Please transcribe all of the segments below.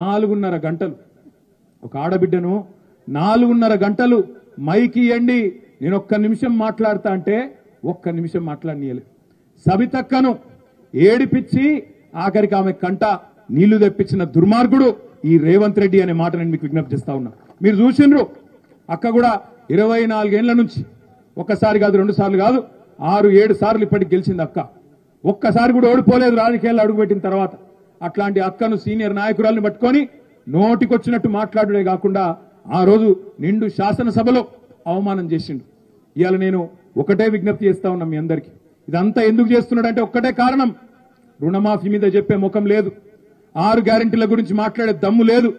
4.5 గంటలు ఒక ఆడబిడ్డను 4.5 గంటలు మైకి ఇయ్యండి నేను ఒక్క నిమిషం మాట్లాడతా అంటే ఒక్క నిమిషం మాట్లాడనీయలే. సబితక్కను ఏడిపిచ్చి ఆఖరికి ఆమె కంట నీళ్లు తెప్పించిన దుర్మార్గుడు ఈ రేవంత్ రెడ్డి అనే మాట నేను మీకు విజ్ఞప్తి చేస్తా ఉన్నా. మీరు చూసిండ్రు అక్క కూడా 24 ఏళ్ల నుంచి ఒక్కసారి కాదు 2 సార్లు కాదు 6-7 సార్లు ఇప్పటికి గెలిచింది అక్క. ఒక్కసారి కూడా ఓడిపోలేదు రాజకీయాల్లో అడుగుపెట్టిన తర్వాత. అట్లాంటి అక్కను సీనియర్ నాయకురాలను పట్టుకొని నోటికొచ్చినట్టు మాట్లాడడే కాకుండా ఆ రోజు నిండు శాసనసభలో అవమానం చేసిండు. ఇవాళ నేను ఒకటే విజ్ఞప్తి చేస్తా ఉన్నా మీ అందరికీ. ఇదంతా ఎందుకు చేస్తున్నాడంటే ఒక్కటే కారణం, రుణమాఫీ మీద చెప్పే ముఖం లేదు, 6 గ్యారెంటీల గురించి మాట్లాడే దమ్ము లేదు,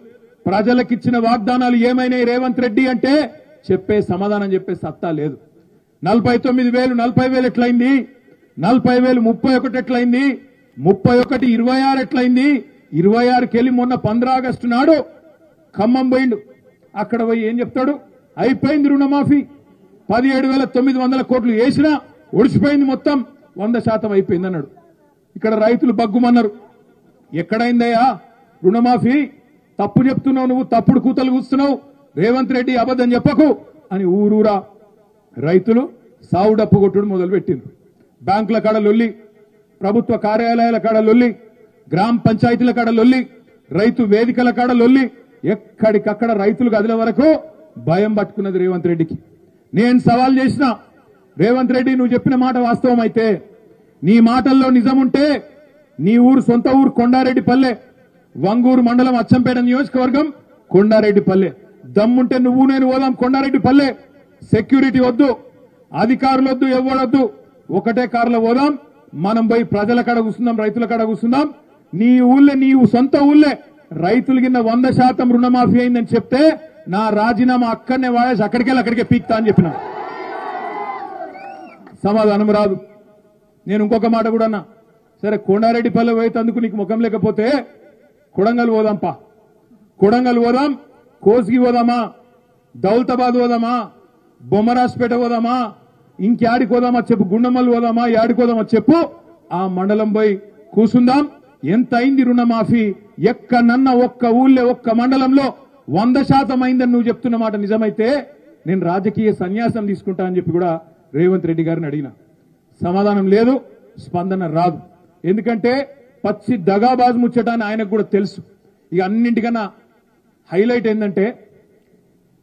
ప్రజలకిచ్చిన వాగ్దానాలు ఏమైనాయి రేవంత్ రెడ్డి అంటే చెప్పే సమాధానం చెప్పే సత్తా లేదు. 49,000 40,000 ఎట్లయింది, 40,000 31 ఎట్లయింది, 31 26 ఎట్లయింది, 26కి వెళ్ళి మొన్న 15 ఆగస్టు నాడు ఖమ్మం పోయిండు. అక్కడ పోయి ఏం చెప్తాడు, అయిపోయింది రుణమాఫీ 17,900 కోట్లు వేసినా ఒడిసిపోయింది మొత్తం 100% అయిపోయింది అన్నాడు. ఇక్కడ రైతులు బగ్గుమన్నారు, ఎక్కడైందయ్యా రుణమాఫీ, తప్పు చెప్తున్నావు నువ్వు, తప్పుడు కూతలు కూస్తున్నావు, రేవంత్ రెడ్డి అబద్ధం చెప్పకు అని ఊరూరా రైతులు సావుడప్పు కొట్టుడు మొదలు పెట్టింది. బ్యాంకుల కాడ లొల్లి, ప్రభుత్వ కార్యాలయాల కాడ లొల్లి, గ్రామ పంచాయతీల కాడ లొల్లి, రైతు వేదికల కాడ లొల్లి, ఎక్కడికక్కడ రైతులు కదిలే వరకు భయం పట్టుకున్నది రేవంత్ రెడ్డికి. నేను సవాల్ చేసిన, రేవంత్ రెడ్డి నువ్వు చెప్పిన మాట వాస్తవం అయితే, నీ మాటల్లో నిజం ఉంటే నీ ఊరు సొంత ఊరు కొండారెడ్డిపల్లె, వంగూరు మండలం అచ్చంపేట నియోజకవర్గం కొండారెడ్డిపల్లె, దమ్ముంటే నువ్వు నేను పోదాం కొండారెడ్డిపల్లె. సెక్యూరిటీ వద్దు, అధికారులు వద్దు, ఎవడొద్దు, ఒకటే కారులో పోదాం, మనం పోయి ప్రజల కాడ కూర్చుందాం, రైతుల కాడ కూర్చుందాం. నీ ఊళ్ళే, నీ సొంత ఊళ్ళే రైతులు కింద 100% రుణమాఫీ అయిందని చెప్తే నా రాజీనామా అక్కడనే వాడేసి అక్కడికే పీక్తా అని చెప్పిన. సమాధానం రాదు. నేను ఇంకొక మాట కూడా అన్నా, సరే కొండారెడ్డిపల్లె పోయేందుకు నీకు ముఖం లేకపోతే కొడంగల్ పోదాంపా, కొడంగల్ పోదాం, కోసిగి పోదామా, దౌలతాబాద్ పోదామా, బొమ్మరాజ్పేట పోదామా, ఇంకేడికి పోదామా చెప్పు, గుండమల్లి పోదామా, యాడికి పోదామా చెప్పు, ఆ మండలం పోయి కూసుందాం. ఎంత అయింది రుణమాఫీ, ఎక్కడన్న ఒక్క ఊళ్ళో ఒక్క మండలంలో 100% అయిందని నువ్వు చెప్తున్న మాట నిజమైతే నేను రాజకీయ సన్యాసం తీసుకుంటా అని చెప్పి కూడా రేవంత్ రెడ్డి గారిని అడిగిన. సమాధానం లేదు, స్పందన రాదు. ఎందుకంటే పచ్చి దగాబాజు ముచ్చటాన్ని ఆయనకు కూడా తెలుసు. ఇక అన్నింటికన్నా హైలైట్ ఏంటంటే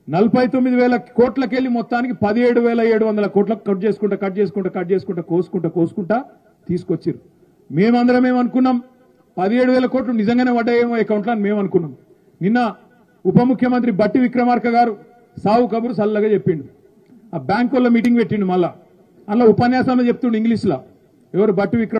49,000 కోట్లకెళ్ళి మొత్తానికి 17,700 కోట్లకు కట్ చేసుకుంటా కోసుకుంటా తీసుకొచ్చారు. మేమందరం ఏమనుకున్నాం, 17,000 కోట్లు నిజంగానే పడ్డాయేమో అకౌంట్లో అని మేము అనుకున్నాం. నిన్న ఉప ముఖ్యమంత్రి బట్టి విక్రమార్క గారు సావు కబురు సల్లగా చెప్పిండు. ఆ బ్యాంకుల్లో మీటింగ్ పెట్టిండు, మళ్ళా అలా ఉపన్యాసంలో చెప్తుండు ఇంగ్లీష్లో. ఎవరు బట్టి విక్రమ